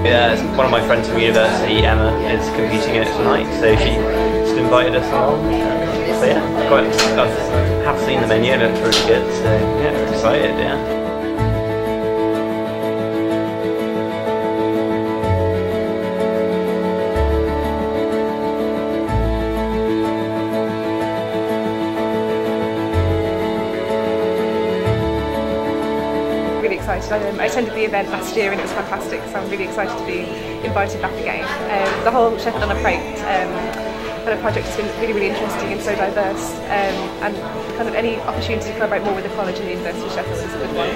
Yeah, one of my friends from university, Emma, is competing in it tonight, so she just invited us along. So yeah, I have seen the menu, it looks really good, so yeah, excited, yeah. Really excited. I attended the event last year and it was fantastic, so I'm really excited to be invited back again. The whole Sheffield on a Plate kind of project has been really interesting and so diverse, and kind of any opportunity to collaborate more with the college and the University of Sheffield is a good one.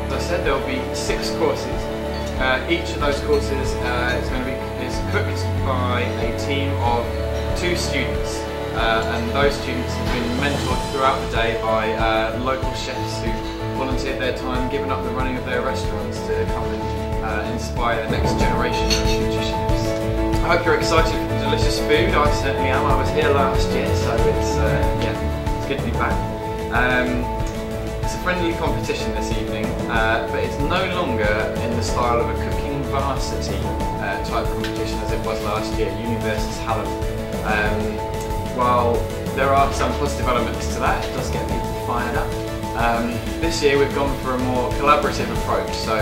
As I said, there will be 6 courses. Each of those courses is cooked by a team of 2 students. And those students have been mentored throughout the day by local chefs who volunteered their time, given up the running of their restaurants to come and inspire the next generation of future chefs. I hope you're excited for the delicious food. I certainly am. I was here last year, so it's good to be back. It's a friendly competition this evening, but it's no longer in the style of a cooking varsity type competition as it was last year at Sheffield Hallam. While there are some positive elements to that, it does get people fired up. This year we've gone for a more collaborative approach, so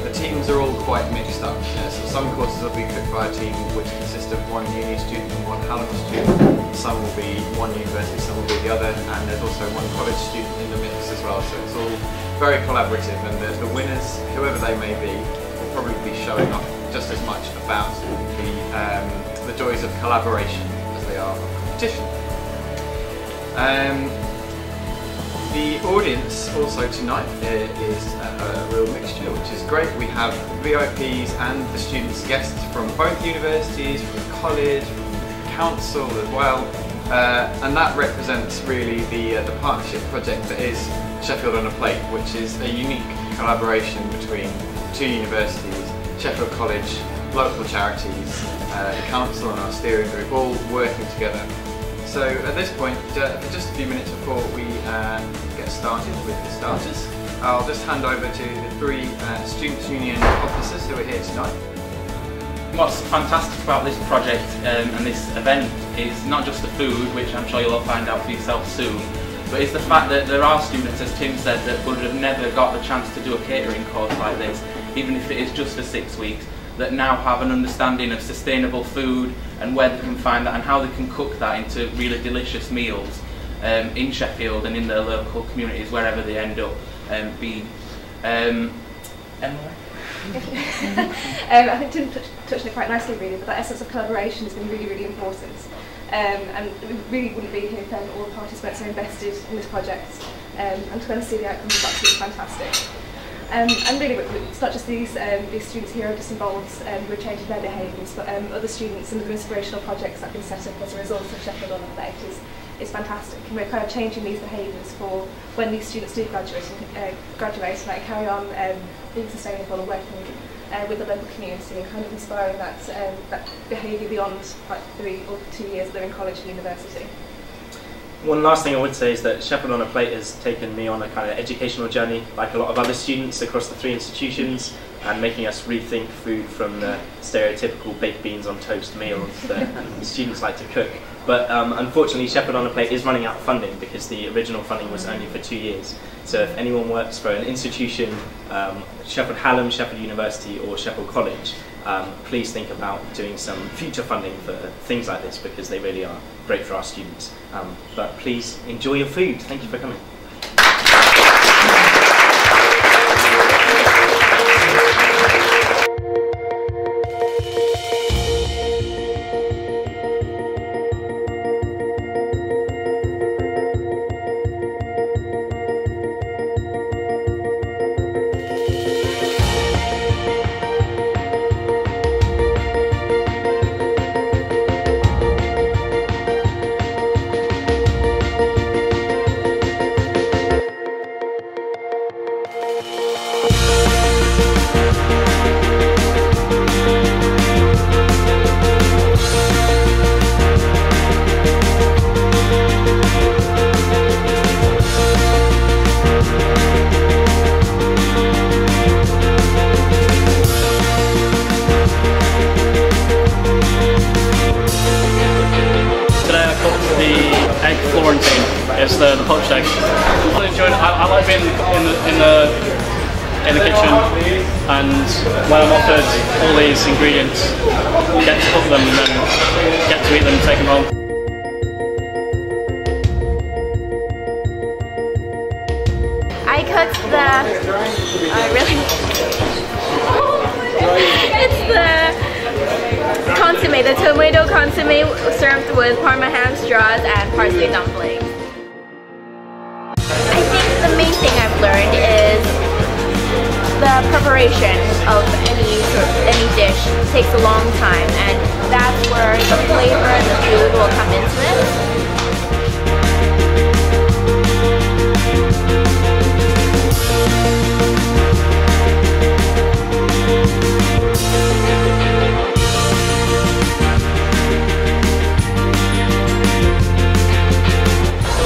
the teams are all quite mixed up. So some courses will be cooked by a team which consists of 1 uni student and 1 Hallam student. Some will be 1 university, some will be the other, and there's also 1 college student in the mix as well. So it's all very collaborative, and the winners, whoever they may be, will probably be showing off just as much about the joys of collaboration as they are of competition. The audience also tonight is a real mixture, which is great. We have VIPs and the students' guests from both universities, from the college, from the council as well, and that represents really the partnership project that is Sheffield on a Plate, which is a unique collaboration between 2 universities, Sheffield College, local charities, the council and our steering group all working together. So at this point, for just a few minutes before we get started with the starters, I'll just hand over to the 3 Students' Union officers who are here tonight. What's fantastic about this project and this event is not just the food, which I'm sure you'll all find out for yourself soon, but it's the fact that there are students, as Tim said, that would have never got the chance to do a catering course like this, even if it is just for 6 weeks, that now have an understanding of sustainable food and where they can find that and how they can cook that into really delicious meals in Sheffield and in their local communities, wherever they end up being. Emily? I think Tim touched on it quite nicely really, but that essence of collaboration has been really important. And we really wouldn't be here if all the participants are invested in this project, and to kind of see the outcome is absolutely fantastic. And really, it's not just these students here are just involved with changing their behaviours, but other students and other inspirational projects that have been set up as a result of Sheffield on a Plate is fantastic. And we're kind of changing these behaviours for when these students do graduate and like, carry on being sustainable and working with the local community and kind of inspiring that behaviour beyond like 3 or 2 years that they're in college and university. One last thing I would say is that Sheffield on a Plate has taken me on a kind of educational journey, like a lot of other students across the 3 institutions, and making us rethink food from the stereotypical baked beans on toast meals that students like to cook. But unfortunately, Sheffield on a Plate is running out of funding because the original funding was only for 2 years. So if anyone works for an institution, Sheffield Hallam, Sheffield University or Sheffield College, please think about doing some future funding for things like this because they really are great for our students. But please enjoy your food. Thank you for coming. It's the poached eggs. I like being in the kitchen, and when I'm offered all these ingredients, get to cook them and then get to eat them and take them home. I cooked it's the consomme, the tomato consomme served with Parma ham straws and parsley dumplings. I think the main thing I've learned is the preparation of any dish takes a long time, and that's where the flavor and the food will come into it.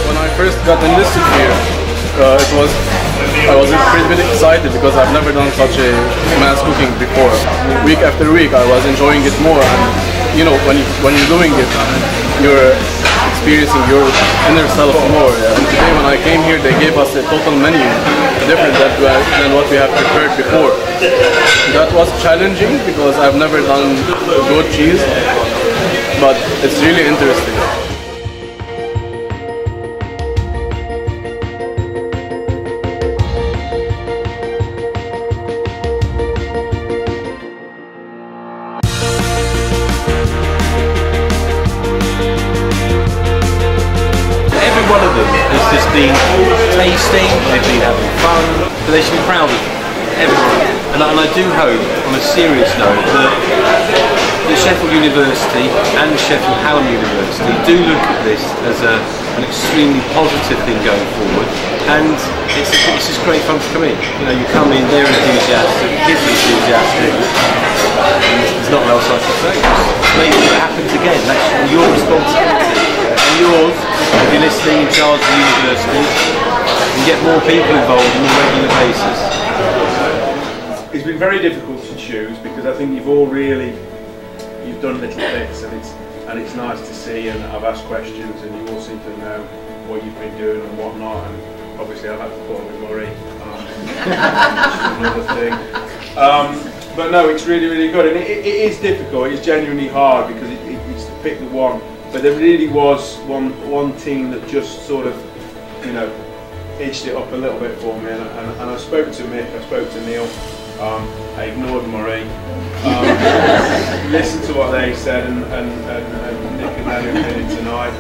When I first got enlisted here, I was pretty excited because I've never done such a mass cooking before. Week after week I was enjoying it more, and you know, when you're doing it, you're experiencing your inner self more. And today when I came here, they gave us a total menu different than what we have prepared before. That was challenging because I've never done goat cheese, but it's really interesting. One of them has just been tasting, they've been having fun, but they should be proud of everyone. And I do hope, on a serious note, that Sheffield University and Sheffield Hallam University do look at this as an extremely positive thing going forward, and it's just great fun to come in. You know, you come in, they're enthusiastic, kids are enthusiastic, and there's not else I can say. Just make sure it happens again. That's your responsibility. And yours, if you're listening, in charge of the university, and get more people involved on a regular basis. It's been very difficult to choose because I think you've done little bits, and it's nice to see, and I've asked questions and you all seem to know what you've been doing and what not, and obviously I've had to put up with Murray, which is another thing. But no, it's really, really good, and it is difficult, it's genuinely hard because it's to pick the one. But there really was one team that just sort of, you know, edged it up a little bit for me, and I spoke to Mick, I spoke to Neil, I ignored Murray, listened to what they said, and Nick and Ellie did it tonight,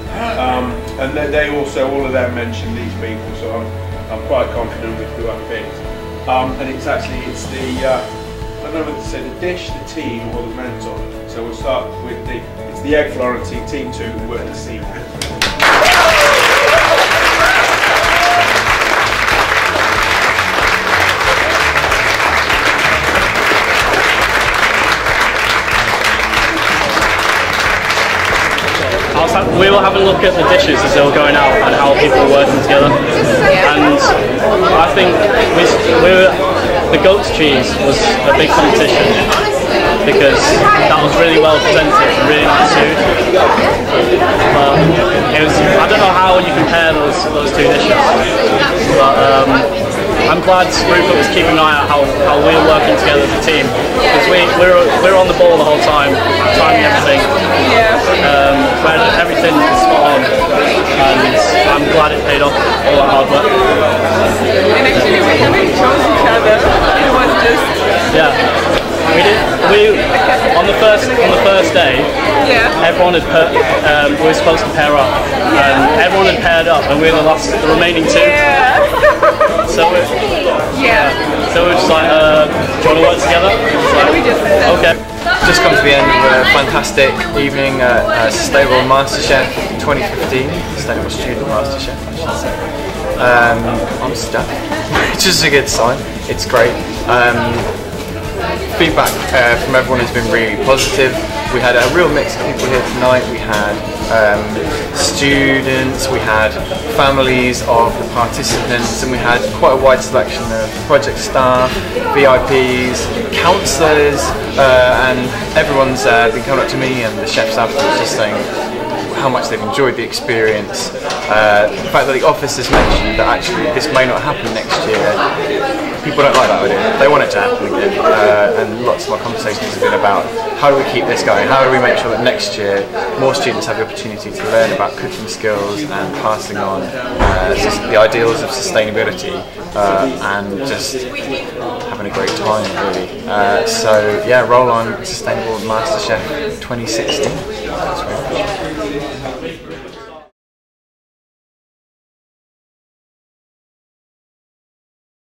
and they also, all of them mentioned these people, so I'm quite confident with who I picked, and it's the, I don't know whether to say the dish, the team, or the mentor. So we'll start with the egg Florentine, team 2, who work the seam. We will have a look at the dishes as they were going out and how people were working together. And I think the goat's cheese was a big competition because that was really well presented and really nice food. But I don't know how you compare those two dishes. But I'm glad Rupert was keeping an eye out how we were working together as a team, because we were on the ball the whole time, timing everything. Everything was spot on, and I'm glad it paid off all that hard work. And actually we haven't chose each other. It was just on the first day. Everyone had we were supposed to pair up, and everyone had paired up, and we were the remaining two. So we're just like, do you want to work together? Okay. Just come to the end of a fantastic evening at Sustainable Masterchef 2015, Sustainable Student Masterchef, I should say. I'm stuck. It's just a good sign. It's great. Feedback from everyone has been really positive. We had a real mix of people here tonight. We had students, we had families of the participants, and we had quite a wide selection of project staff, VIPs, counsellors, and everyone's been coming up to me and the chefs afterwards just saying how much they've enjoyed the experience. The fact that the office has mentioned that actually this may not happen next year. People don't like that idea. They want it to happen again. And lots of our conversations have been about how do we keep this going? How do we make sure that next year more students have the opportunity to learn about cooking skills and passing on the ideals of sustainability and just having a great time, really. So yeah, roll on Sustainable Masterchef 2016.